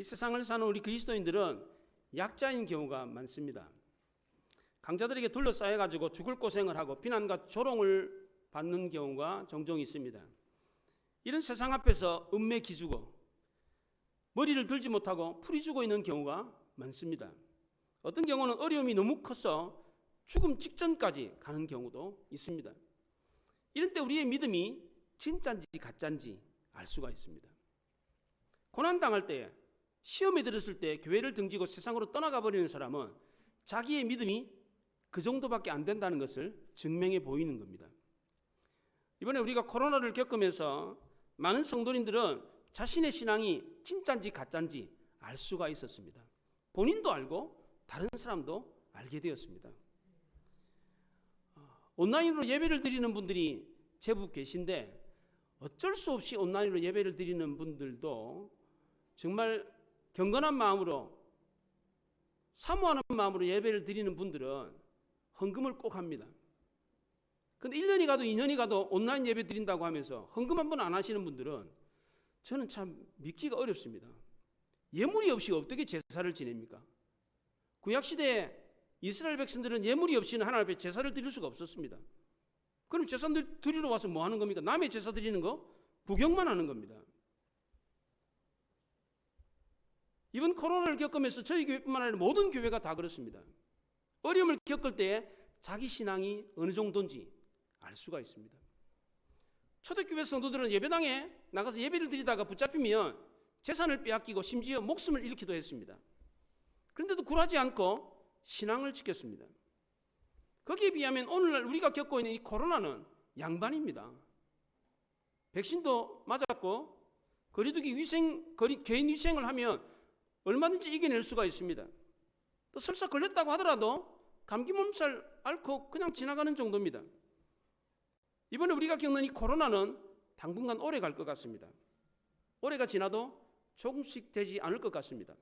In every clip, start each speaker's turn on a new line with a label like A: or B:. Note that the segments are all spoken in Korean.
A: 이 세상을 사는 우리 그리스도인들은 약자인 경우가 많습니다. 강자들에게 둘러싸여가지고 죽을 고생을 하고 비난과 조롱을 받는 경우가 종종 있습니다. 이런 세상 앞에서 은매 기주고 머리를 들지 못하고 풀이 주고 있는 경우가 많습니다. 어떤 경우는 어려움이 너무 커서 죽음 직전까지 가는 경우도 있습니다. 이런 때 우리의 믿음이 진짜인지 가짜인지 알 수가 있습니다. 고난당할 때, 시험에 들었을 때 교회를 등지고 세상으로 떠나가 버리는 사람은 자기의 믿음이 그 정도밖에 안 된다는 것을 증명해 보이는 겁니다. 이번에 우리가 코로나를 겪으면서 많은 성도님들은 자신의 신앙이 진짜인지 가짜인지 알 수가 있었습니다. 본인도 알고 다른 사람도 알게 되었습니다. 온라인으로 예배를 드리는 분들이 제법 계신데 어쩔 수 없이 온라인으로 예배를 드리는 분들도 정말 경건한 마음으로 사모하는 마음으로 예배를 드리는 분들은 헌금을 꼭 합니다. 근데 1년이 가도 2년이 가도 온라인 예배 드린다고 하면서 헌금 한 번 안 하시는 분들은 저는 참 믿기가 어렵습니다. 예물이 없이 어떻게 제사를 지냅니까? 구약시대에 이스라엘 백성들은 예물이 없이는 하나님 앞에 제사를 드릴 수가 없었습니다. 그럼 제사 드리러 와서 뭐 하는 겁니까? 남의 제사 드리는 거 구경만 하는 겁니다. 이번 코로나를 겪으면서 저희 교회뿐만 아니라 모든 교회가 다 그렇습니다. 어려움을 겪을 때에 자기 신앙이 어느 정도인지 알 수가 있습니다. 초대교회 성도들은 예배당에 나가서 예배를 드리다가 붙잡히면 재산을 빼앗기고 심지어 목숨을 잃기도 했습니다. 그런데도 굴하지 않고 신앙을 지켰습니다. 거기에 비하면 오늘날 우리가 겪고 있는 이 코로나는 양반입니다. 백신도 맞았고 거리두기 개인 위생을 하면 얼마든지 이겨낼 수가 있습니다. 또 설사 걸렸다고 하더라도 감기 몸살 앓고 그냥 지나가는 정도입니다. 이번에 우리가 겪는 이 코로나는 당분간 오래 갈 것 같습니다. 올해가 지나도 조금씩 되지 않을 것 같습니다.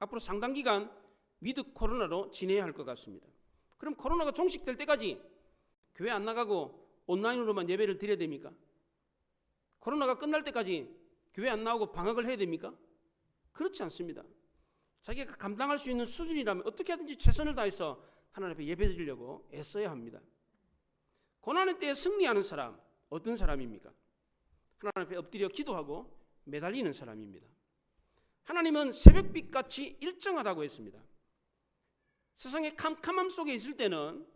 A: 앞으로 상당 기간 위드 코로나로 지내야 할 것 같습니다. 그럼 코로나가 종식될 때까지 교회 안 나가고 온라인으로만 예배를 드려야 됩니까? 코로나가 끝날 때까지 교회 안 나오고 방학을 해야 됩니까? 그렇지 않습니다. 자기가 감당할 수 있는 수준이라면 어떻게 하든지 최선을 다해서 하나님 앞에 예배 드리려고 애써야 합니다. 고난의 때에 승리하는 사람, 어떤 사람입니까? 하나님 앞에 엎드려 기도하고 매달리는 사람입니다. 하나님은 새벽빛같이 일정하다고 했습니다. 세상의 캄캄함 속에 있을 때는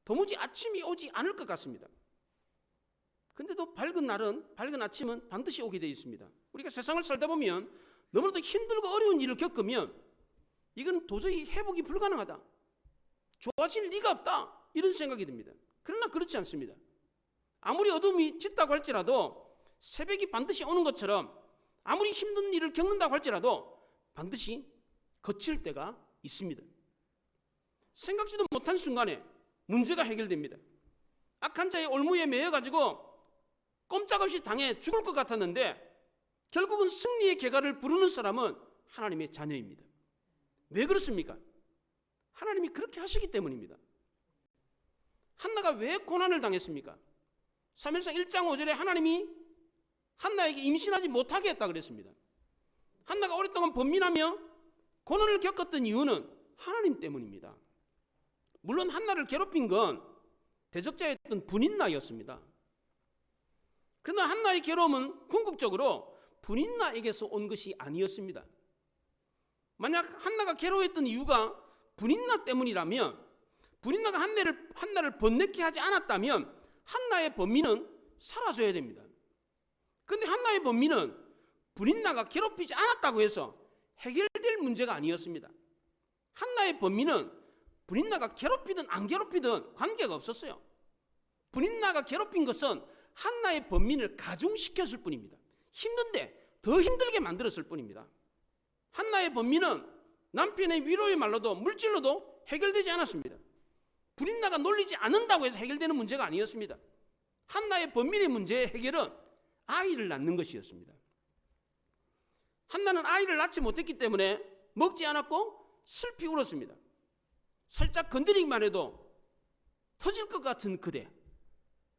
A: 도무지 아침이 오지 않을 것 같습니다. 근데도 밝은 아침은 반드시 오게 되어 있습니다. 우리가 세상을 살다 보면 너무나도 힘들고 어려운 일을 겪으면 이건 도저히 회복이 불가능하다, 좋아질 리가 없다, 이런 생각이 듭니다. 그러나 그렇지 않습니다. 아무리 어둠이 짙다고 할지라도 새벽이 반드시 오는 것처럼 아무리 힘든 일을 겪는다고 할지라도 반드시 거칠 때가 있습니다. 생각지도 못한 순간에 문제가 해결됩니다. 악한 자의 올무에 매여가지고 꼼짝없이 당해 죽을 것 같았는데 결국은 승리의 계가를 부르는 사람은 하나님의 자녀입니다. 왜 그렇습니까? 하나님이 그렇게 하시기 때문입니다. 한나가 왜 고난을 당했습니까? 사무엘상 1장 5절에 하나님이 한나에게 임신하지 못하게 했다 그랬습니다. 한나가 오랫동안 번민하며 고난을 겪었던 이유는 하나님 때문입니다. 물론 한나를 괴롭힌 건 대적자였던 분인나였습니다. 그러나 한나의 괴로움은 궁극적으로 분인나에게서 온 것이 아니었습니다. 만약 한나가 괴로워했던 이유가 분인나 때문이라면, 분인나가 한나를 번뇌케 하지 않았다면 한나의 번민은 사라져야 됩니다. 그런데 한나의 번민은 분인나가 괴롭히지 않았다고 해서 해결될 문제가 아니었습니다. 한나의 번민은 분인나가 괴롭히든 안 괴롭히든 관계가 없었어요. 분인나가 괴롭힌 것은 한나의 번민을 가중시켰을 뿐입니다. 힘든데 더 힘들게 만들었을 뿐입니다. 한나의 번민은 남편의 위로의 말로도 물질로도 해결되지 않았습니다. 분인나가 놀리지 않는다고 해서 해결되는 문제가 아니었습니다. 한나의 번민의 문제의 해결은 아이를 낳는 것이었습니다. 한나는 아이를 낳지 못했기 때문에 먹지 않았고 슬피 울었습니다. 살짝 건드리기만 해도 터질 것 같은 그대,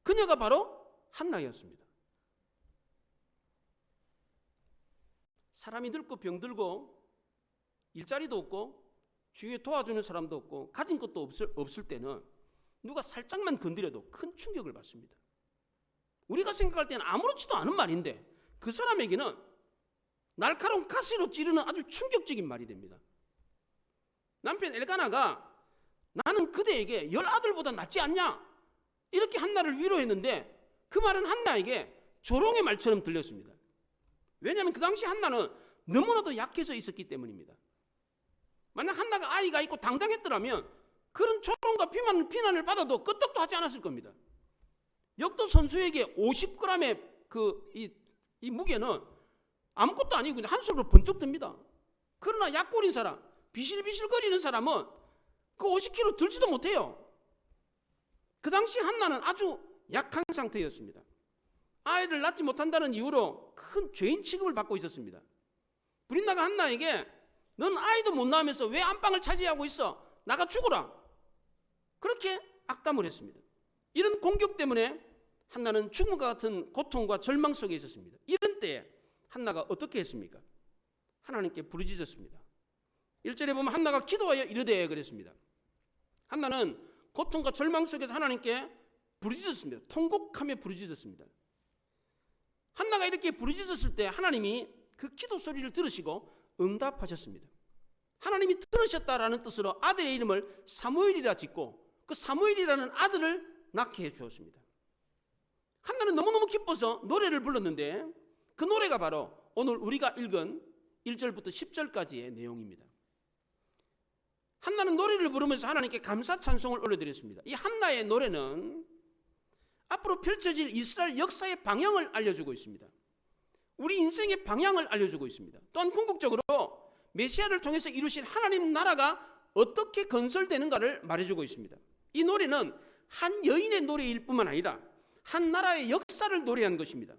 A: 그녀가 바로 한나였습니다. 사람이 늙고 병들고 일자리도 없고 주위에 도와주는 사람도 없고 가진 것도 없을 때는 누가 살짝만 건드려도 큰 충격을 받습니다. 우리가 생각할 때는 아무렇지도 않은 말인데 그 사람에게는 날카로운 가시로 찌르는 아주 충격적인 말이 됩니다. 남편 엘가나가 나는 그대에게 10아들보다 낫지 않냐 이렇게 한나를 위로했는데 그 말은 한나에게 조롱의 말처럼 들렸습니다. 왜냐하면 그 당시 한나는 너무나도 약해져 있었기 때문입니다. 만약 한나가 아이가 있고 당당했더라면 그런 조롱과 비난을 받아도 끄떡도 하지 않았을 겁니다. 역도 선수에게 50g의 이 무게는 아무것도 아니고 그냥 한숨으로 번쩍 듭니다. 그러나 약골인 사람, 비실비실거리는 사람은 그 50kg 들지도 못해요. 그 당시 한나는 아주 약한 상태였습니다. 아이를 낳지 못한다는 이유로 큰 죄인 취급을 받고 있었습니다. 브린나가 한나에게 넌 아이도 못 낳으면서 왜 안방을 차지하고 있어? 나가 죽어라. 그렇게 악담을 했습니다. 이런 공격 때문에 한나는 죽음과 같은 고통과 절망 속에 있었습니다. 이런 때에 한나가 어떻게 했습니까? 하나님께 부르짖었습니다. 1절에 보면 한나가 기도하여 이르되 그랬습니다. 한나는 고통과 절망 속에서 하나님께 부르짖었습니다. 통곡하며 부르짖었습니다. 한나가 이렇게 부르짖었을 때 하나님이 그 기도 소리를 들으시고 응답하셨습니다. 하나님이 들으셨다라는 뜻으로 아들의 이름을 사무엘이라 짓고 그 사무엘이라는 아들을 낳게 해 주었습니다. 한나는 너무너무 기뻐서 노래를 불렀는데 그 노래가 바로 오늘 우리가 읽은 1절부터 10절까지의 내용입니다. 한나는 노래를 부르면서 하나님께 감사 찬송을 올려드렸습니다. 이 한나의 노래는 앞으로 펼쳐질 이스라엘 역사의 방향을 알려주고 있습니다. 우리 인생의 방향을 알려주고 있습니다. 또한 궁극적으로 메시아를 통해서 이루신 하나님 나라가 어떻게 건설되는가를 말해주고 있습니다. 이 노래는 한 여인의 노래일 뿐만 아니라 한 나라의 역사를 노래한 것입니다.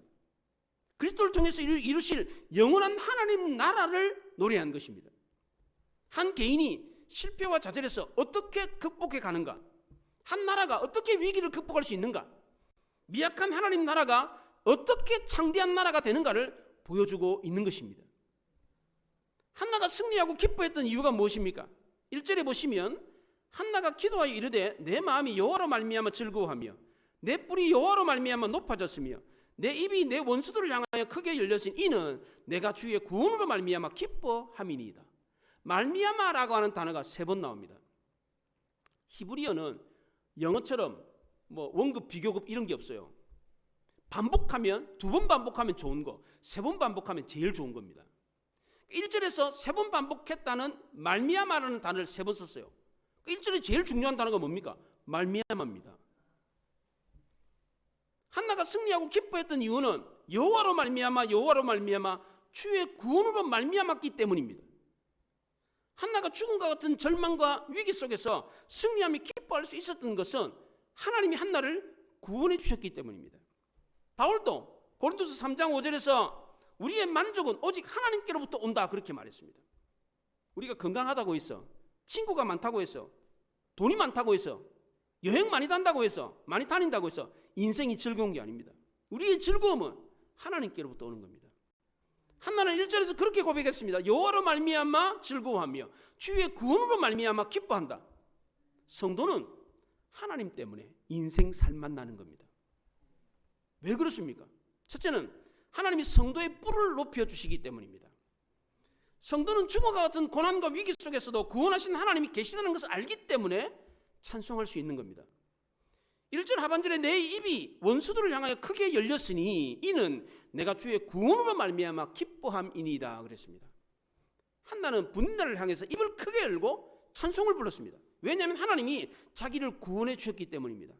A: 그리스도를 통해서 이루실 영원한 하나님 나라를 노래한 것입니다. 한 개인이 실패와 좌절에서 어떻게 극복해 가는가, 한 나라가 어떻게 위기를 극복할 수 있는가, 미약한 하나님 나라가 어떻게 창대한 나라가 되는가를 보여주고 있는 것입니다. 한나가 승리하고 기뻐했던 이유가 무엇입니까? 1절에 보시면 한나가 기도하여 이르되 내 마음이 여호와로 말미암아 즐거워하며 내 뿔이 여호와로 말미암아 높아졌으며 내 입이 내 원수들을 향하여 크게 열렸으니 이는 내가 주의 구원으로 말미암아 기뻐함이니이다. 말미암아라고 하는 단어가 3번 나옵니다. 히브리어는 영어처럼 원급, 비교급 이런 게 없어요. 반복하면 2번 반복하면 좋은 거, 3번 반복하면 제일 좋은 겁니다. 1절에서 3번 반복했다는 말미암아라는 단어를 3번 썼어요. 1절에 제일 중요한 단어가 뭡니까? 말미암아입니다. 한나가 승리하고 기뻐했던 이유는 여호와로 말미암아 주의 구원으로 말미암았기 때문입니다. 한나가 죽음과 같은 절망과 위기 속에서 승리하며 기뻐할 수 있었던 것은 하나님이 한나를 구원해 주셨기 때문입니다. 바울도 고린도서 3장 5절에서 우리의 만족은 오직 하나님께로부터 온다 그렇게 말했습니다. 우리가 건강하다고 해서, 친구가 많다고 해서, 돈이 많다고 해서, 여행 많이 다닌다고 해서, 많이 다닌다고 해서 인생이 즐거운 게 아닙니다. 우리의 즐거움은 하나님께로부터 오는 겁니다. 한나는 1절에서 그렇게 고백했습니다. 여호와로 말미암아 즐거워하며 주의 구원으로 말미암아 기뻐한다. 성도는 하나님 때문에 인생 살만 나는 겁니다. 왜 그렇습니까? 첫째는 하나님이 성도의 뿔을 높여주시기 때문입니다. 성도는 죽음과 같은 고난과 위기 속에서도 구원하신 하나님이 계시다는 것을 알기 때문에 찬송할 수 있는 겁니다. 1절 하반절에 내 입이 원수들을 향하여 크게 열렸으니 이는 내가 주의 구원으로 말미암아 기뻐함이니이다 그랬습니다. 한나는 분나를 향해서 입을 크게 열고 찬송을 불렀습니다. 왜냐하면 하나님이 자기를 구원해 주셨기 때문입니다.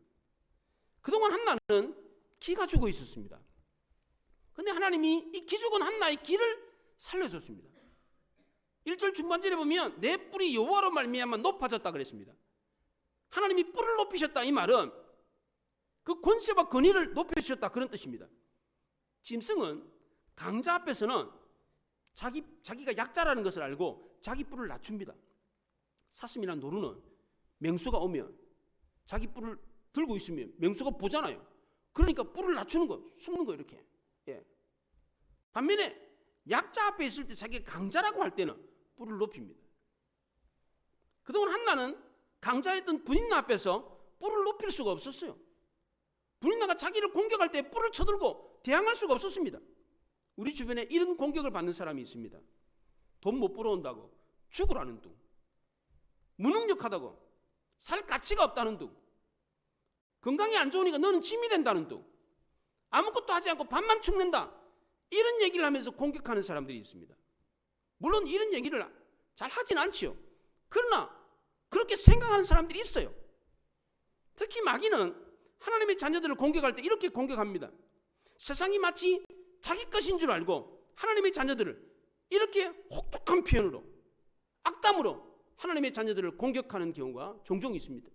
A: 그동안 한나는 기가 죽어 있었습니다. 그런데 하나님이 이 기죽은 한나의 기를 살려줬습니다. 1절 중반절에 보면 내 뿔이 여호와로 말미암아 높아졌다 그랬습니다. 하나님이 뿔을 높이셨다 이 말은 그 권세와 권위를 높여주셨다 그런 뜻입니다. 짐승은 강자 앞에서는 자기가 약자라는 것을 알고 자기 뿔을 낮춥니다. 사슴이나 노루는 맹수가 오면 자기 뿔을 들고 있으면 맹수가 보잖아요. 그러니까 뿔을 낮추는 거, 숨는 거 이렇게. 반면에 약자 앞에 있을 때 자기가 강자라고 할 때는 뿔을 높입니다. 그동안 한나는 강자였던 분인나 앞에서 뿔을 높일 수가 없었어요. 분인나가 자기를 공격할 때 뿔을 쳐들고 대항할 수가 없었습니다. 우리 주변에 이런 공격을 받는 사람이 있습니다. 돈 못 벌어온다고 죽으라는 둥, 무능력하다고 살 가치가 없다는 둥, 건강이 안 좋으니까 너는 짐이 된다는 둥, 아무것도 하지 않고 밥만 축낸다, 이런 얘기를 하면서 공격하는 사람들이 있습니다. 물론 이런 얘기를 잘 하진 않지요. 그러나 그렇게 생각하는 사람들이 있어요. 특히 마귀는 하나님의 자녀들을 공격할 때 이렇게 공격합니다. 세상이 마치 자기 것인 줄 알고 하나님의 자녀들을 이렇게 혹독한 표현으로, 악담으로 하나님의 자녀들을 공격하는 경우가 종종 있습니다.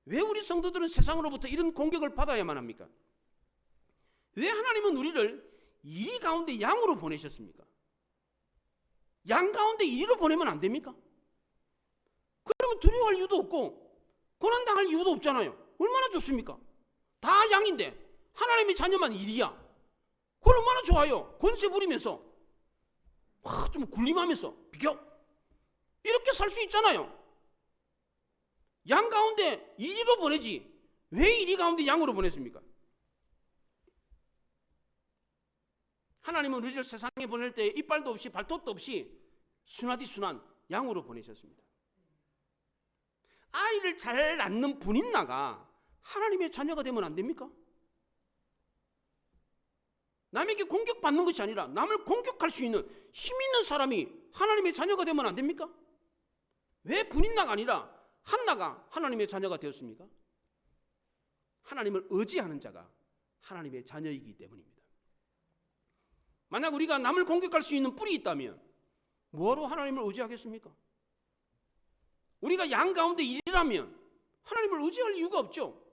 A: 왜 우리 성도들은 세상으로부터 이런 공격을 받아야만 합니까? 왜 하나님은 우리를 이리 가운데 양으로 보내셨습니까? 양 가운데 이리로 보내면 안 됩니까? 그러면 두려워할 이유도 없고 고난당할 이유도 없잖아요. 얼마나 좋습니까? 다 양인데 하나님의 자녀만 이리야. 그걸 얼마나 좋아요. 권세 부리면서 좀 군림하면서 비켜, 이렇게 살 수 있잖아요. 양 가운데 이리로 보내지 왜 이리 가운데 양으로 보냈습니까? 하나님은 우리를 세상에 보낼 때 이빨도 없이 발톱도 없이 순하디 순한 양으로 보내셨습니다. 아이를 잘 낳는 분인나가 하나님의 자녀가 되면 안 됩니까? 남에게 공격받는 것이 아니라 남을 공격할 수 있는 힘 있는 사람이 하나님의 자녀가 되면 안 됩니까? 왜 분인나가 아니라 한나가 하나님의 자녀가 되었습니까? 하나님을 의지하는 자가 하나님의 자녀이기 때문입니다. 만약 우리가 남을 공격할 수 있는 뿔이 있다면 뭐하러 하나님을 의지하겠습니까? 우리가 양 가운데 일이라면 하나님을 의지할 이유가 없죠.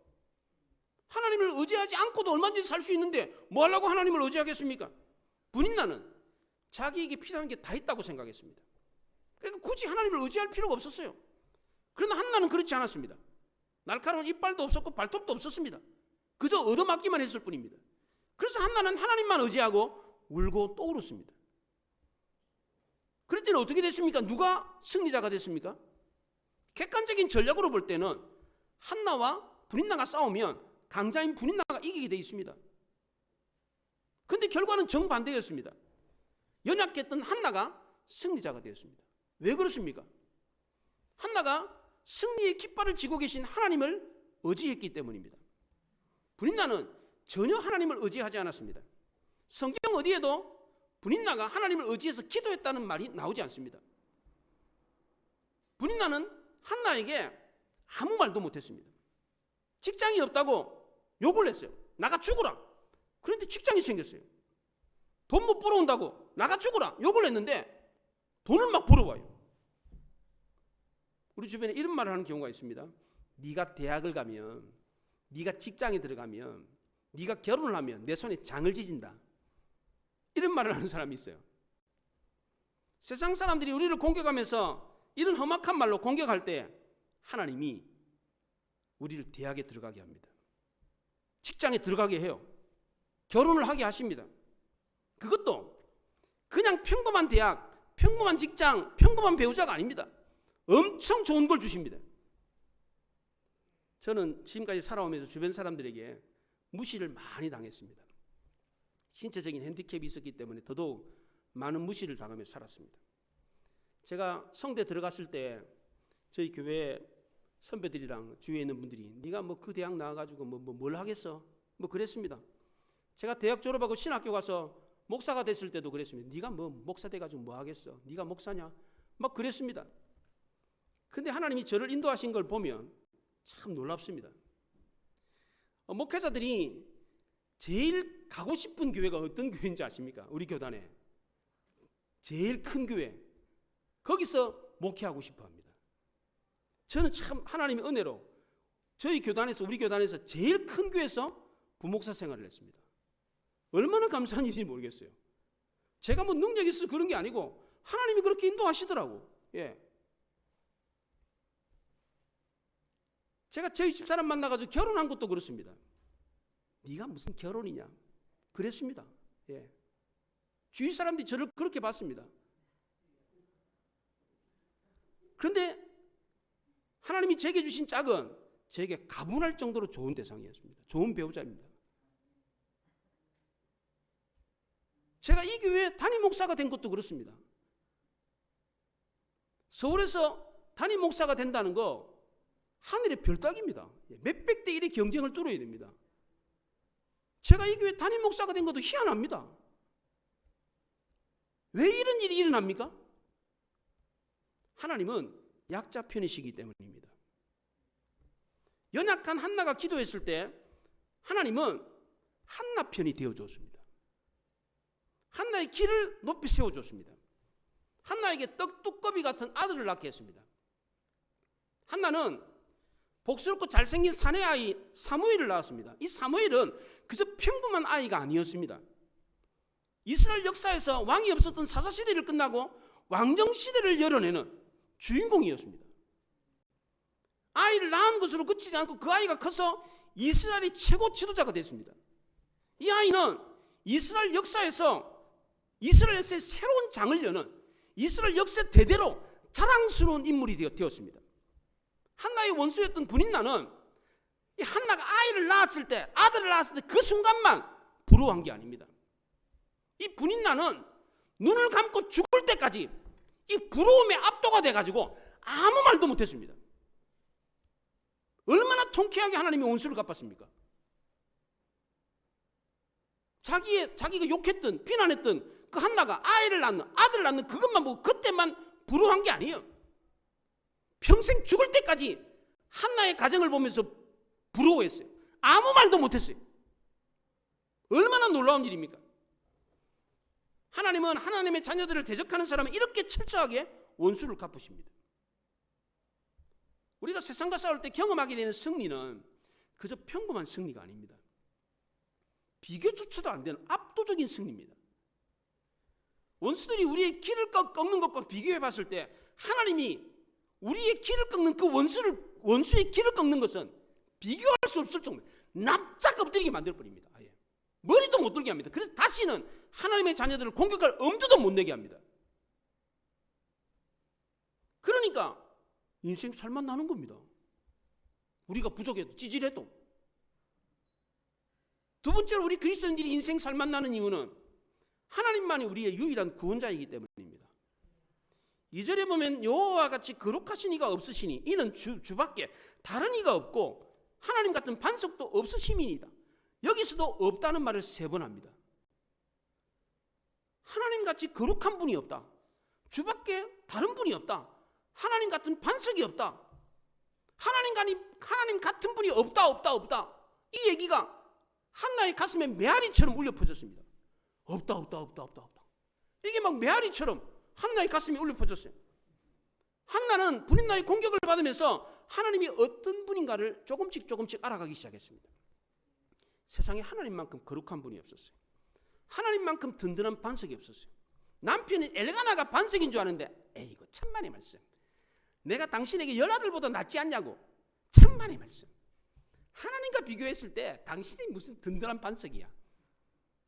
A: 하나님을 의지하지 않고도 얼마든지 살 수 있는데 뭐 하려고 하나님을 의지하겠습니까? 분인나는 자기에게 필요한 게 다 있다고 생각했습니다. 그러니까 굳이 하나님을 의지할 필요가 없었어요. 그러나 한나는 그렇지 않았습니다. 날카로운 이빨도 없었고 발톱도 없었습니다. 그저 얻어맞기만 했을 뿐입니다. 그래서 한나는 하나님만 의지하고 울고 또 울었습니다. 그럴 때는 어떻게 됐습니까? 누가 승리자가 됐습니까? 객관적인 전략으로 볼 때는 한나와 분인나가 싸우면 강자인 분인나가 이기게 되어 있습니다. 그런데 결과는 정반대였습니다. 연약했던 한나가 승리자가 되었습니다. 왜 그렇습니까? 한나가 승리의 깃발을 쥐고 계신 하나님을 의지했기 때문입니다. 분인나는 전혀 하나님을 의지하지 않았습니다. 성경 어디에도 분인나가 하나님을 의지해서 기도했다는 말이 나오지 않습니다. 분인나는 한나에게 아무 말도 못했습니다. 직장이 없다고 욕을 했어요. 나가 죽으라. 그런데 직장이 생겼어요. 돈 못 벌어온다고 나가 죽으라 욕을 했는데 돈을 막 벌어와요. 우리 주변에 이런 말을 하는 경우가 있습니다. 네가 대학을 가면, 네가 직장에 들어가면, 네가 결혼을 하면 내 손에 장을 지진다, 이런 말을 하는 사람이 있어요. 세상 사람들이 우리를 공격하면서 이런 험악한 말로 공격할 때 하나님이 우리를 대학에 들어가게 합니다. 직장에 들어가게 해요. 결혼을 하게 하십니다. 그것도 그냥 평범한 대학, 평범한 직장, 평범한 배우자가 아닙니다. 엄청 좋은 걸 주십니다. 저는 지금까지 살아오면서 주변 사람들에게 무시를 많이 당했습니다. 신체적인 핸디캡이 있었기 때문에 더더욱 많은 무시를 당하며 살았습니다. 제가 성대 들어갔을 때 저희 교회 선배들이랑 주위에 있는 분들이 네가 뭐 그 대학 나와가지고 뭘 하겠어? 뭐 그랬습니다. 제가 대학 졸업하고 신학교 가서 목사가 됐을 때도 그랬습니다. 네가 뭐 목사 돼가지고 뭐 하겠어? 네가 목사냐? 막 그랬습니다. 근데 하나님이 저를 인도하신 걸 보면 참 놀랍습니다. 목회자들이 제일 가고 싶은 교회가 어떤 교회인지 아십니까? 우리 교단에 제일 큰 교회, 거기서 목회하고 싶어 합니다. 저는 참 하나님의 은혜로 저희 교단에서, 우리 교단에서 제일 큰 교회에서 부목사 생활을 했습니다. 얼마나 감사한 일인지 모르겠어요. 제가 뭐 능력이 있어서 그런 게 아니고 하나님이 그렇게 인도하시더라고. 예. 제가 저희 집사람 만나가지고 결혼한 것도 그렇습니다. 네가 무슨 결혼이냐? 그랬습니다. 예. 주위 사람들이 저를 그렇게 봤습니다. 그런데 하나님이 제게 주신 짝은 제게 가분할 정도로 좋은 대상이었습니다. 좋은 배우자입니다. 제가 이 교회 담임 목사가 된 것도 그렇습니다. 서울에서 담임 목사가 된다는 거 하늘의 별따기입니다. 몇백 대 1의 경쟁을 뚫어야 됩니다. 제가 이 교회 담임 목사가 된 것도 희한합니다. 왜 이런 일이 일어납니까? 하나님은 약자 편이시기 때문입니다. 연약한 한나가 기도했을 때 하나님은 한나 편이 되어줬습니다. 한나의 길을 높이 세워줬습니다. 한나에게 떡두꺼비 같은 아들을 낳게 했습니다. 한나는 복스럽고 잘생긴 사내 아이 사무엘을 낳았습니다. 이 사무엘은 그저 평범한 아이가 아니었습니다. 이스라엘 역사에서 왕이 없었던 사사시대를 끝나고 왕정시대를 열어내는 주인공이었습니다. 아이를 낳은 것으로 그치지 않고 그 아이가 커서 이스라엘의 최고 지도자가 됐습니다. 이 아이는 이스라엘 역사의 새로운 장을 여는 이스라엘 역사 대대로 자랑스러운 인물이 되었습니다. 한나의 원수였던 분인나는 이 한나가 아들을 낳았을 때 그 순간만 부러워한 게 아닙니다. 이 분인나는 눈을 감고 죽을 때까지 이 부러움에 압도가 돼가지고 아무 말도 못했습니다. 얼마나 통쾌하게 하나님이 원수를 갚았습니까? 자기가 욕했던 비난했던 그 한나가 아들을 낳는 그것만 보고 그때만 부러워한 게 아니에요. 평생 죽을 때까지 한나의 가정을 보면서 부러워했어요. 아무 말도 못했어요. 얼마나 놀라운 일입니까? 하나님은 하나님의 자녀들을 대적하는 사람은 이렇게 철저하게 원수를 갚으십니다. 우리가 세상과 싸울 때 경험하게 되는 승리는 그저 평범한 승리가 아닙니다. 비교조차도 안 되는 압도적인 승리입니다. 원수들이 우리의 길을 꺾는 것과 비교해 봤을 때 하나님이 우리의 길을 꺾는 그 원수의 길을 꺾는 것은 비교할 수 없을 정도 납작 엎드리게 만들 뿐입니다. 아예. 머리도 못 들게 합니다. 그래서 다시는 하나님의 자녀들을 공격할 엄두도 못 내게 합니다. 그러니까 인생 살만 나는 겁니다. 우리가 부족해도 찌질해도. 두 번째로 우리 그리스도인들이 인생 살만 나는 이유는 하나님만이 우리의 유일한 구원자이기 때문입니다. 2절에 보면 여호와와 같이 거룩하신 이가 없으시니 이는 주밖에 다른 이가 없고 하나님 같은 반석도 없으심이니이다. 여기서도 없다는 말을 3번 합니다. 하나님같이 거룩한 분이 없다. 주밖에 다른 분이 없다. 하나님 같은 반석이 없다. 하나님 같은 분이 없다. 이 얘기가 한나의 가슴에 메아리처럼 울려 퍼졌습니다. 없다. 이게 막 메아리처럼 한나의 가슴에 울려 퍼졌어요. 한나는 분인나의 공격을 받으면서 하나님이 어떤 분인가를 조금씩 알아가기 시작했습니다. 세상에 하나님만큼 거룩한 분이 없었어요. 하나님만큼 든든한 반석이 없었어요. 남편이 엘가나가 반석인 줄 아는데 에이고 천만의 말씀. 내가 당신에게 10아들보다 낫지 않냐고. 천만의 말씀. 하나님과 비교했을 때 당신이 무슨 든든한 반석이야.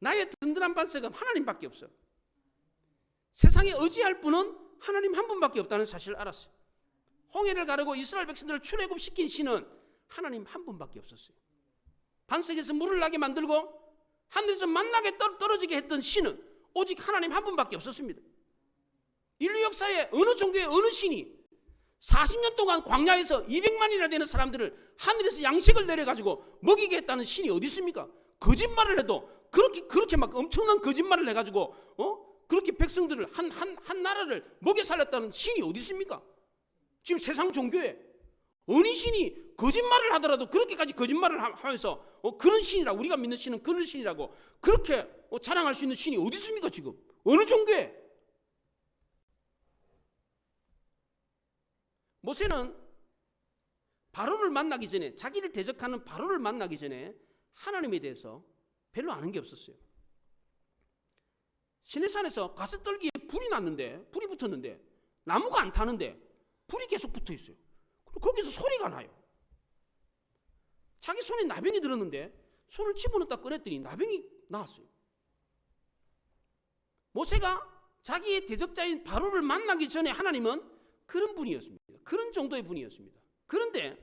A: 나의 든든한 반석은 하나님밖에 없어. 세상에 의지할 분은 하나님 한 분밖에 없다는 사실을 알았어요. 홍해를 가르고 이스라엘 백성들을 출애굽시킨 신은 하나님 한 분밖에 없었어요. 반석에서 물을 나게 만들고 하늘에서 만나게 떨어지게 했던 신은 오직 하나님 한 분밖에 없었습니다. 인류 역사에 어느 종교의 어느 신이 40년 동안 광야에서 200만이나 되는 사람들을 하늘에서 양식을 내려가지고 먹이게 했다는 신이 어디 있습니까? 거짓말을 해도 그렇게 막 엄청난 거짓말을 해가지고 그렇게 백성들을 한 나라를 먹여 살렸다는 신이 어디 있습니까? 지금 세상 종교에 어느 신이 거짓말을 하더라도 그렇게까지 거짓말을 하면서 그런 신이라고, 우리가 믿는 신은 그런 신이라고 그렇게 자랑할 수 있는 신이 어디 있습니까? 지금 어느 종교에? 모세는 바로를 만나기 전에, 자기를 대적하는 바로를 만나기 전에 하나님에 대해서 별로 아는 게 없었어요. 시내산에서 가스떨기에 불이 붙었는데 나무가 안 타는데 불이 계속 붙어 있어요. 거기서 소리가 나요. 자기 손에 나병이 들었는데 손을 집어넣었다 꺼냈더니 나병이 나왔어요. 모세가 자기의 대적자인 바로를 만나기 전에 하나님은 그런 분이었습니다. 그런 정도의 분이었습니다. 그런데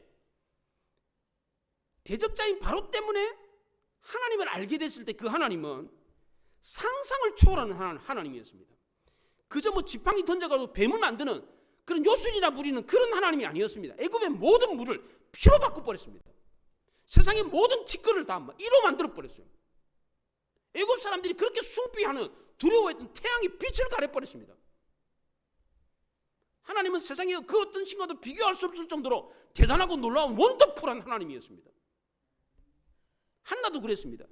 A: 대적자인 바로 때문에 하나님을 알게 됐을 때 그 하나님은 상상을 초월하는 하나님이었습니다. 그저 뭐 지팡이 던져가지고 뱀을 만드는 그런 요술이나 부리는 그런 하나님이 아니었습니다. 애굽의 모든 물을 피로 바꿔버렸습니다. 세상의 모든 티끌을 다 이로 만들어버렸어요. 애굽 사람들이 그렇게 숭배하는 두려워했던 태양의 빛을 가려버렸습니다. 하나님은 세상에 그 어떤 신과도 비교할 수 없을 정도로 대단하고 놀라운 원더풀한 하나님이었습니다. 한나도 그랬습니다.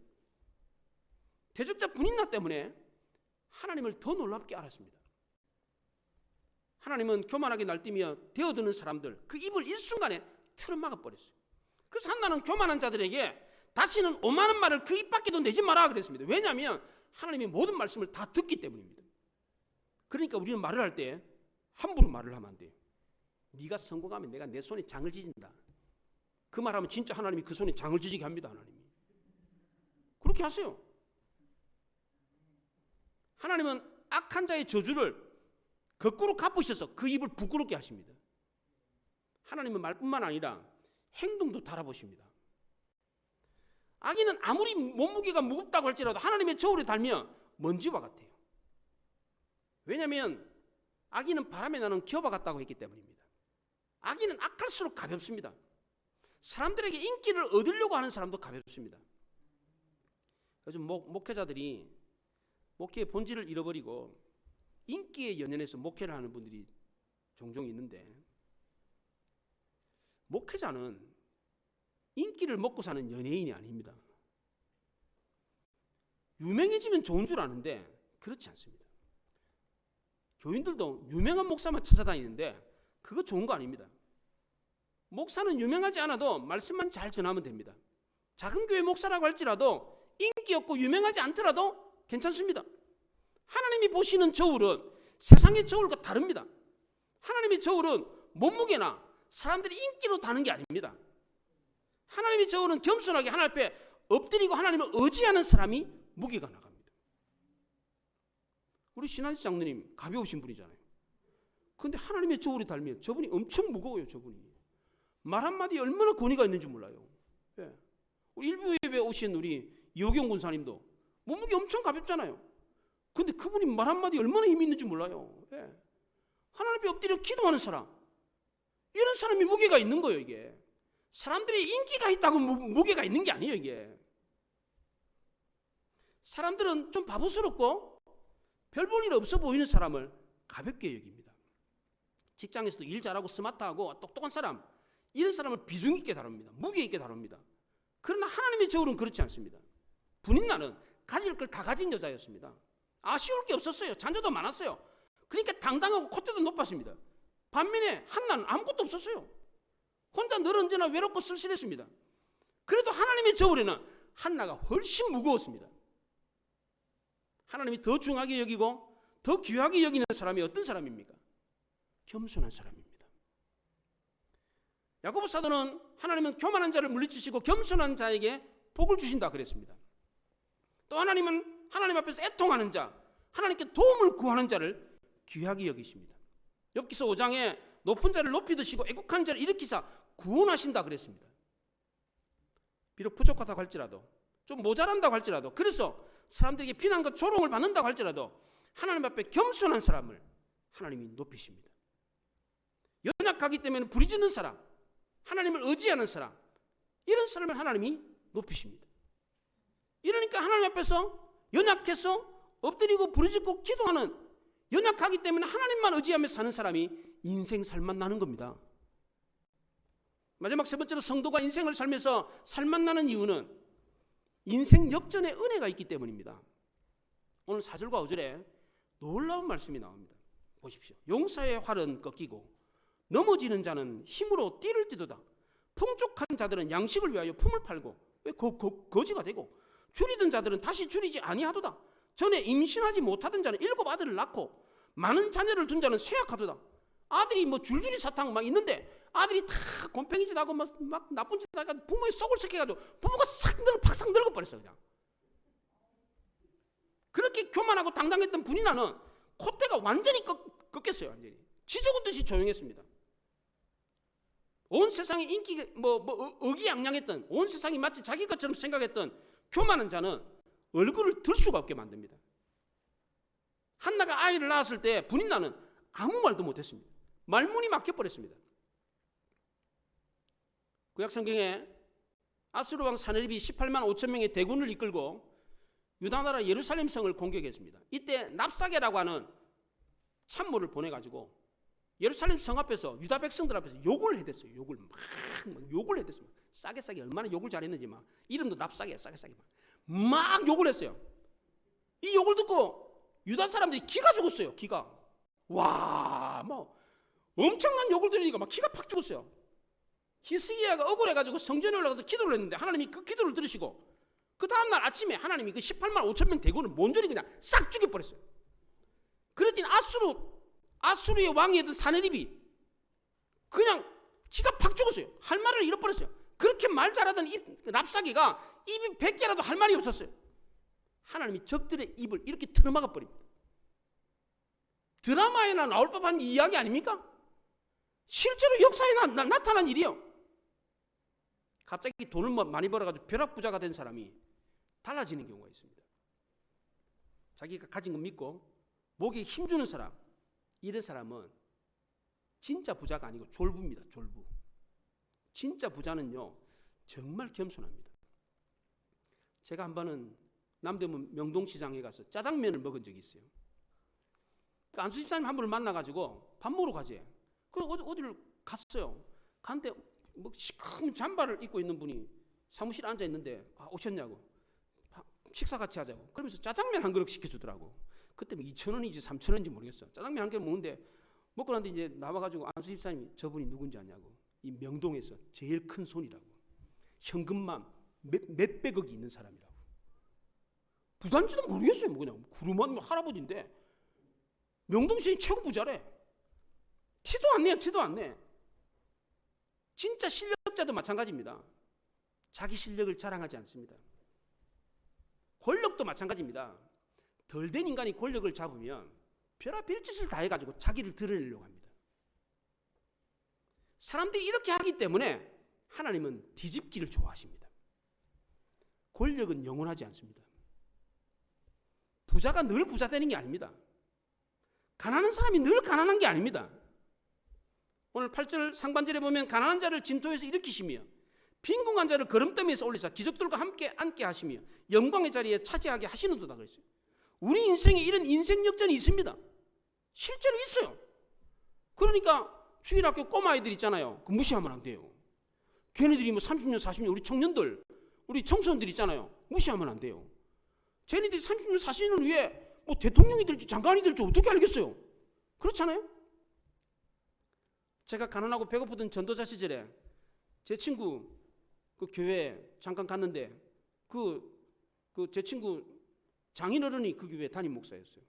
A: 대적자 분인나 때문에 하나님을 더 놀랍게 알았습니다. 하나님은 교만하게 날뛰며 되어드는 사람들 그 입을 일순간에 틀어막아 버렸어요. 그래서 한나는 교만한 자들에게 다시는 오만한 말을 그 입 밖에도 내지 마라 그랬습니다. 왜냐하면 하나님이 모든 말씀을 다 듣기 때문입니다. 그러니까 우리는 말을 할 때 함부로 말을 하면 안 돼요. 네가 성공하면 내가 내 손에 장을 지진다. 그 말하면 진짜 하나님이 그 손에 장을 지지게 합니다. 하나님이 그렇게 하세요. 하나님은 악한 자의 저주를 거꾸로 갚으셔서 그 입을 부끄럽게 하십니다. 하나님은 말뿐만 아니라 행동도 달아보십니다. 악인은 아무리 몸무게가 무겁다고 할지라도 하나님의 저울에 달면 먼지와 같아요. 왜냐하면 악인은 바람에 나는 기어와 같다고 했기 때문입니다. 악인은 악할수록 가볍습니다. 사람들에게 인기를 얻으려고 하는 사람도 가볍습니다. 요즘 목회자들이 목회의 본질을 잃어버리고 인기에 연연해서 목회를 하는 분들이 종종 있는데, 목회자는 인기를 먹고 사는 연예인이 아닙니다. 유명해지면 좋은 줄 아는데 그렇지 않습니다. 교인들도 유명한 목사만 찾아다니는데 그거 좋은 거 아닙니다. 목사는 유명하지 않아도 말씀만 잘 전하면 됩니다. 작은 교회 목사라고 할지라도 인기 없고 유명하지 않더라도 괜찮습니다. 하나님이 보시는 저울은 세상의 저울과 다릅니다. 하나님의 저울은 몸무게나 사람들이 인기로 다는 게 아닙니다. 하나님의 저울은 겸손하게 하나님 앞에 엎드리고 하나님을 의지하는 사람이 무게가 나갑니다. 우리 신한시 장로님 가벼우신 분이잖아요. 그런데 하나님의 저울이 달면 저분이 엄청 무거워요. 저분이 말 한마디에 얼마나 권위가 있는지 몰라요. 예. 우리 일부 예배 오신 우리 이호경 군사님도 몸무게 엄청 가볍잖아요. 근데 그분이 말 한마디에 얼마나 힘이 있는지 몰라요. 예. 하나님 앞에 엎드려 기도하는 사람, 이런 사람이 무게가 있는 거예요. 이게 사람들이 인기가 있다고 무게가 있는 게 아니에요. 이게 사람들은 좀 바보스럽고 별 볼 일 없어 보이는 사람을 가볍게 여깁니다. 직장에서도 일 잘하고 스마트하고 똑똑한 사람, 이런 사람을 비중 있게 다룹니다. 무게 있게 다룹니다. 그러나 하나님의 저울은 그렇지 않습니다. 분인나는 가질 걸 다 가진 여자였습니다. 아쉬울 게 없었어요. 자녀도 많았어요. 그러니까 당당하고 콧대도 높았습니다. 반면에 한나는 아무것도 없었어요. 혼자 늘 언제나 외롭고 쓸쓸했습니다. 그래도 하나님의 저울에는 한나가 훨씬 무거웠습니다. 하나님이 더 중하게 여기고 더 귀하게 여기는 사람이 어떤 사람입니까? 겸손한 사람입니다. 야고보 사도는 하나님은 교만한 자를 물리치시고 겸손한 자에게 복을 주신다 그랬습니다. 또 하나님은 하나님 앞에서 애통하는 자, 하나님께 도움을 구하는 자를 귀하게 여기십니다. 욥기서 5장에 높은 자를 높이 드시고 애국한 자를 일으키사 구원하신다 그랬습니다. 비록 부족하다고 할지라도, 좀 모자란다고 할지라도, 그래서 사람들에게 비난과 조롱을 받는다고 할지라도 하나님 앞에 겸손한 사람을 하나님이 높이십니다. 연약하기 때문에 부리짖는 사람, 하나님을 의지하는 사람, 이런 사람을 하나님이 높이십니다. 이러니까 하나님 앞에서 연약해서 엎드리고 부르짖고 기도하는, 연약하기 때문에 하나님만 의지하며 사는 사람이 인생 살맛 나는 겁니다. 마지막 세 번째로 성도가 인생을 살면서 살맛 나는 이유는 인생 역전의 은혜가 있기 때문입니다. 오늘 4절과 5절에 놀라운 말씀이 나옵니다. 보십시오. 용사의 활은 꺾이고 넘어지는 자는 힘으로 띠를 띠도다. 풍족한 자들은 양식을 위하여 품을 팔고 거지가 되고 줄이던 자들은 다시 줄이지 아니하도다. 전에 임신하지 못하던 자는 7 아들을 낳고 많은 자녀를 둔 자는 쇠약하도다. 아들이 뭐 줄줄이 사탕 막 있는데 아들이 다 곰팽이 짓 하고 막 나쁜 짓 하고 부모의 속을 썩해가지고 부모가 팍 늙어 버렸어요. 그냥 그렇게 교만하고 당당했던 분이나는 콧대가 완전히 꺾였어요. 완전히 지저귀듯이 조용했습니다. 온 세상에 인기 의기양양했던, 온 세상이 마치 자기 것처럼 생각했던 교만한 자는 얼굴을 들 수가 없게 만듭니다. 한나가 아이를 낳았을 때 분인나는 아무 말도 못했습니다. 말문이 막혀버렸습니다. 구약 성경에 아수르 왕 사네립이 18만 5천 명의 대군을 이끌고 유다 나라 예루살렘 성을 공격했습니다. 이때 납사게라고 하는 참모를 보내가지고 예루살렘 성 앞에서 유다 백성들 앞에서 욕을 해댔어요. 욕을 해댔습니다. 싸게 얼마나 욕을 잘했는지 막 이름도 납사게 싸게 막 욕을 했어요. 이 욕을 듣고 유다 사람들이 기가 죽었어요. 기가 엄청난 욕을 들으니까 막 기가 팍 죽었어요. 히스기야가 억울해가지고 성전에 올라가서 기도를 했는데 하나님이 그 기도를 들으시고 그 다음날 아침에 하나님이 그 18만 5천 명 대군을 몬전히 그냥 싹 죽여버렸어요. 그랬더니 아수르의 왕이었던 사네립이 그냥 기가 팍 죽었어요. 할 말을 잃어버렸어요. 그렇게 말 잘하던 랍사기가 입이 100개라도 할 말이 없었어요. 하나님이 적들의 입을 이렇게 틀어막아 버립니다. 드라마에나 나올 법한 이야기 아닙니까? 실제로 역사에 나타난 일이에요. 갑자기 돈을 많이 벌어가지고 벼락부자가 된 사람이 달라지는 경우가 있습니다. 자기가 가진 거 믿고 목에 힘주는 사람, 이런 사람은 진짜 부자가 아니고 졸부입니다. 졸부. 진짜 부자는요 정말 겸손합니다. 제가 한 번은 남대문 명동시장에 가서 짜장면을 먹은 적이 있어요. 그 안수 집사님 한 분을 만나가지고 밥 먹으러 가지. 그 어디를 갔어요. 갔는데 뭐 시커먼 잠바를 입고 있는 분이 사무실에 앉아 있는데 오셨냐고, 식사 같이 하자고 그러면서 짜장면 한 그릇 시켜주더라고. 그때 뭐 2,000원인지 3,000원인지 모르겠어. 짜장면 한 그릇 먹는데 먹고 나서 이제 나와가지고 안수 집사님이 저분이 누군지 아냐고. 이 명동에서 제일 큰 손이라고. 현금만 몇백억이 있는 사람이라고. 부자인지도 모르겠어요. 뭐 그냥 구름한 할아버지인데 명동시장이 최고 부자래. 티도 안 내. 진짜 실력자도 마찬가지입니다. 자기 실력을 자랑하지 않습니다. 권력도 마찬가지입니다. 덜 된 인간이 권력을 잡으면 별의별 짓을 다 해가지고 자기를 드러내려고 합니다. 사람들이 이렇게 하기 때문에 하나님은 뒤집기를 좋아하십니다. 권력은 영원하지 않습니다. 부자가 늘 부자 되는 게 아닙니다. 가난한 사람이 늘 가난한 게 아닙니다. 오늘 8절 상반절에 보면 가난한 자를 진토에서 일으키시며 빈궁한 자를 거름더미에서 올리사 기적들과 함께 앉게 하시며 영광의 자리에 차지하게 하시는도다 그랬어요. 우리 인생에 이런 인생 역전이 있습니다. 실제로 있어요. 그러니까 주일학교 꼬마아이들 있잖아요. 그 무시하면 안 돼요. 걔네들이 뭐 30년 40년 우리 청년들 우리 청소년들 있잖아요. 무시하면 안 돼요. 쟤네들이 30년 40년 후에 뭐 대통령이 될지 장관이 될지 어떻게 알겠어요? 그렇잖아요. 제가 가난하고 배고프던 전도자 시절에 제 친구 그 교회 잠깐 갔는데 그 제 친구 장인어른이 그 교회 담임 목사였어요.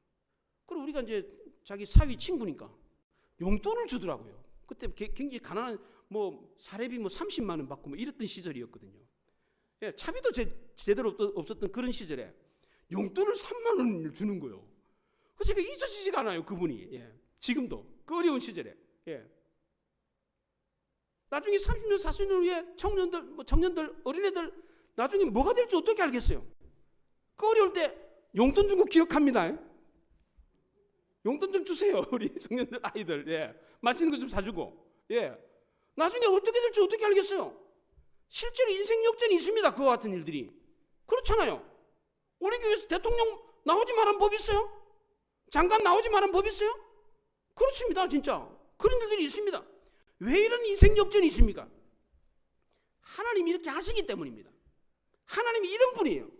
A: 그리고 우리가 이제 자기 사위 친구니까 용돈을 주더라고요. 그때 굉장히 가난한 뭐 사례비 뭐 30만 원 받고 뭐 이랬던 시절이었거든요. 예, 차비도 제대로 없었던 그런 시절에 용돈을 3만 원을 주는 거예요. 그래서 제가 잊어지지가 않아요, 그분이. 예, 지금도 그 어려운 시절에. 예. 나중에 30년 40년 후에 청년들 어린애들 나중에 뭐가 될지 어떻게 알겠어요? 그 어려울 때 용돈 준 거 기억합니다. 용돈 좀 주세요, 우리 청년들 아이들. 예, 맛있는 거 좀 사주고. 예, 나중에 어떻게 될지 어떻게 알겠어요? 실제로 인생 역전이 있습니다. 그와 같은 일들이. 그렇잖아요. 우리 교회에서 대통령 나오지 말한 법 있어요? 장관 나오지 말한 법 있어요? 그렇습니다. 진짜 그런 일들이 있습니다. 왜 이런 인생 역전이 있습니까? 하나님이 이렇게 하시기 때문입니다. 하나님이 이런 분이에요.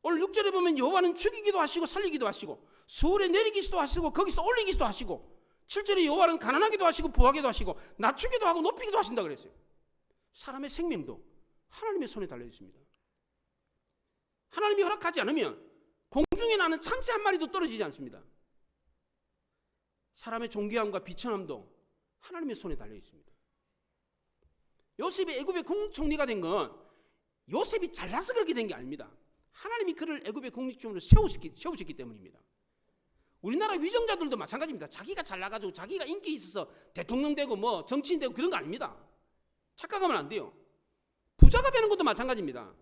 A: 오늘 6절에 보면 여호와는 죽이기도 하시고 살리기도 하시고 수월에 내리기도 하시고 거기서 올리기도 하시고 7절에 여호와는 가난하기도 하시고 부하기도 하시고 낮추기도 하고 높이기도 하신다 그랬어요. 사람의 생명도 하나님의 손에 달려 있습니다. 하나님이 허락하지 않으면 공중에 나는 참새 한 마리도 떨어지지 않습니다. 사람의 존귀함과 비천함도 하나님의 손에 달려 있습니다. 요셉이 애굽의 국무총리가 된 건 요셉이 잘나서 그렇게 된 게 아닙니다. 하나님이 그를 애굽의 국립주민으로 세우셨기 때문입니다. 우리나라 위정자들도 마찬가지입니다. 자기가 잘나가지고 자기가 인기 있어서 대통령 되고 뭐 정치인 되고 그런 거 아닙니다. 착각하면 안 돼요. 부자가 되는 것도 마찬가지입니다.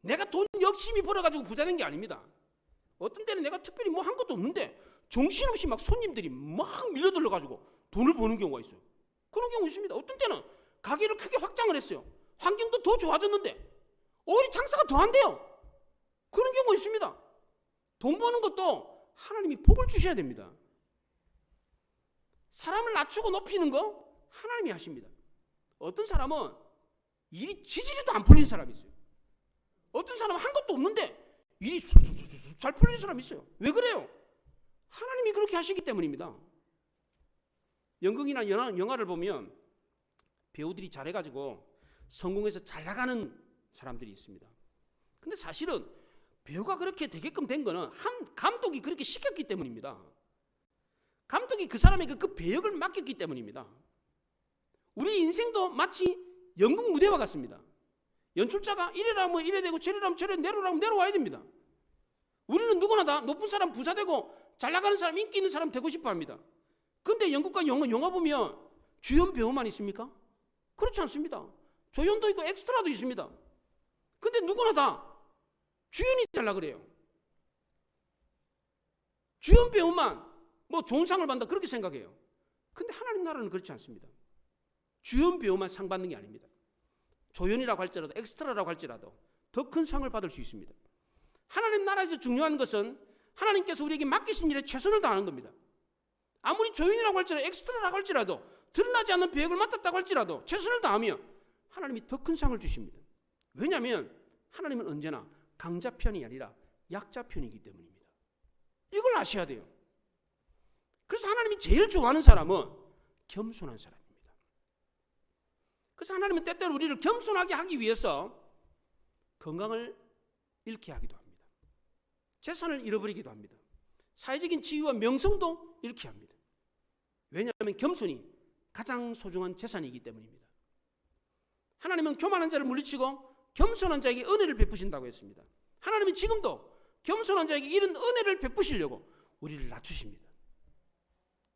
A: 내가 돈 열심히 벌어가지고 부자 된 게 아닙니다. 어떤 때는 내가 특별히 뭐 한 것도 없는데 정신없이 막 손님들이 막 밀려들어가지고 돈을 버는 경우가 있어요. 그런 경우 있습니다. 어떤 때는 가게를 크게 확장을 했어요. 환경도 더 좋아졌는데 오히려 장사가 더 안 돼요. 그런 경우가 있습니다. 돈 버는 것도 하나님이 복을 주셔야 됩니다. 사람을 낮추고 높이는 거 하나님이 하십니다. 어떤 사람은 일이 지지리도 안 풀리는 사람이 있어요. 어떤 사람은 한 것도 없는데 일이 잘 풀리는 사람이 있어요. 왜 그래요? 하나님이 그렇게 하시기 때문입니다. 연극이나 영화를 보면 배우들이 잘해가지고 성공해서 잘 나가는 사람들이 있습니다. 근데 사실은 배우가 그렇게 되게끔 된 거는 한 감독이 그렇게 시켰기 때문입니다. 감독이 그 사람에게 그 배역을 맡겼기 때문입니다. 우리 인생도 마치 연극 무대와 같습니다. 연출자가 이래라면 이래 되고 저래라면 저래 내려라면 내려와야 됩니다. 우리는 누구나 다 높은 사람 부자 되고 잘 나가는 사람 인기 있는 사람 되고 싶어 합니다. 근데 연극과 영화 보면 주연 배우만 있습니까? 그렇지 않습니다. 조연도 있고 엑스트라도 있습니다. 근데 누구나 다 주연이 되려고 그래요. 주연 배우만 뭐 좋은 상을 받는다 그렇게 생각해요. 근데 하나님 나라는 그렇지 않습니다. 주연 배우만 상 받는 게 아닙니다. 조연이라고 할지라도 엑스트라라고 할지라도 더 큰 상을 받을 수 있습니다. 하나님 나라에서 중요한 것은 하나님께서 우리에게 맡기신 일에 최선을 다하는 겁니다. 아무리 조연이라고 할지라도 엑스트라라고 할지라도 드러나지 않는 배역을 맡았다고 할지라도 최선을 다하면 하나님이 더 큰 상을 주십니다. 왜냐하면 하나님은 언제나 강자 편이 아니라 약자 편이기 때문입니다. 이걸 아셔야 돼요. 그래서 하나님이 제일 좋아하는 사람은 겸손한 사람입니다. 그래서 하나님은 때때로 우리를 겸손하게 하기 위해서 건강을 잃게 하기도 합니다. 재산을 잃어버리기도 합니다. 사회적인 지위와 명성도 잃게 합니다. 왜냐하면 겸손이 가장 소중한 재산이기 때문입니다. 하나님은 교만한 자를 물리치고 겸손한 자에게 은혜를 베푸신다고 했습니다. 하나님은 지금도 겸손한 자에게 이런 은혜를 베푸시려고 우리를 낮추십니다.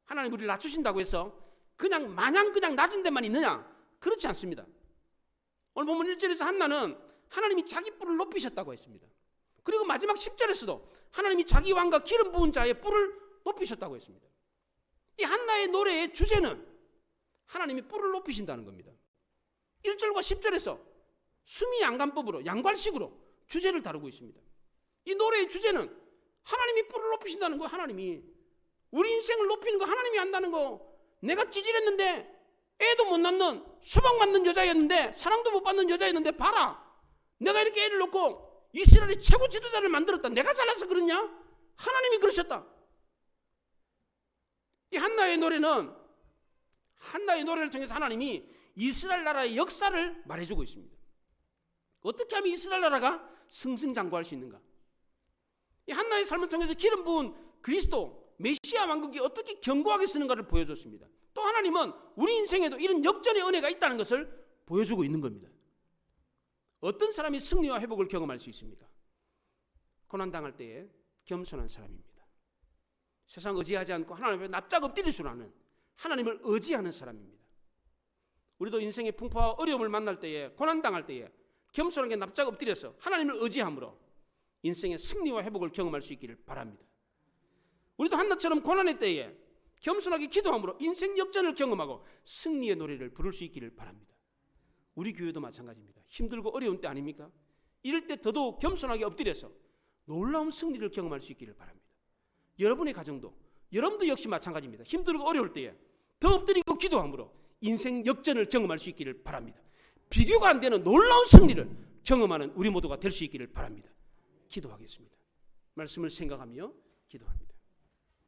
A: 하나님 우리를 낮추신다고 해서 그냥 마냥 그냥 낮은 데만 있느냐? 그렇지 않습니다. 오늘 보면 1절에서 한나는 하나님이 자기 뿔을 높이셨다고 했습니다. 그리고 마지막 10절에서도 하나님이 자기 왕과 기름 부은 자의 뿔을 높이셨다고 했습니다. 이 한나의 노래의 주제는 하나님이 뿔을 높이신다는 겁니다. 1절과 10절에서 수미 양관법으로 양관식으로 주제를 다루고 있습니다. 이 노래의 주제는 하나님이 뿔을 높이신다는 거, 하나님이 우리 인생을 높이는 거 하나님이 한다는 거. 내가 찌질했는데 애도 못 낳는 수박 맞는 여자였는데 사랑도 못 받는 여자였는데 봐라, 내가 이렇게 애를 놓고 이스라엘의 최고 지도자를 만들었다. 내가 잘나서 그러냐? 하나님이 그러셨다. 이 한나의 노래는 한나의 노래를 통해서 하나님이 이스라엘 나라의 역사를 말해주고 있습니다. 어떻게 하면 이스라엘 나라가 승승장구할 수 있는가? 이 한나의 삶을 통해서 기름 부은 그리스도 메시아 왕국이 어떻게 견고하게 쓰는가를 보여줬습니다. 또 하나님은 우리 인생에도 이런 역전의 은혜가 있다는 것을 보여주고 있는 겁니다. 어떤 사람이 승리와 회복을 경험할 수 있습니까? 고난당할 때에 겸손한 사람입니다. 세상 의지하지 않고 하나님 앞에 납작 엎드릴 줄 아는, 하나님을 의지하는 사람입니다. 우리도 인생의 풍파와 어려움을 만날 때에, 고난당할 때에 겸손하게 납작 엎드려서 하나님을 의지함으로 인생의 승리와 회복을 경험할 수 있기를 바랍니다. 우리도 한나처럼 고난의 때에 겸손하게 기도함으로 인생 역전을 경험하고 승리의 노래를 부를 수 있기를 바랍니다. 우리 교회도 마찬가지입니다. 힘들고 어려운 때 아닙니까? 이럴 때 더더욱 겸손하게 엎드려서 놀라운 승리를 경험할 수 있기를 바랍니다. 여러분의 가정도, 여러분도 역시 마찬가지입니다. 힘들고 어려울 때에 더 엎드리고 기도함으로 인생 역전을 경험할 수 있기를 바랍니다. 비교가 안 되는 놀라운 승리를 경험하는 우리 모두가 될 수 있기를 바랍니다. 기도하겠습니다. 말씀을 생각하며 기도합니다.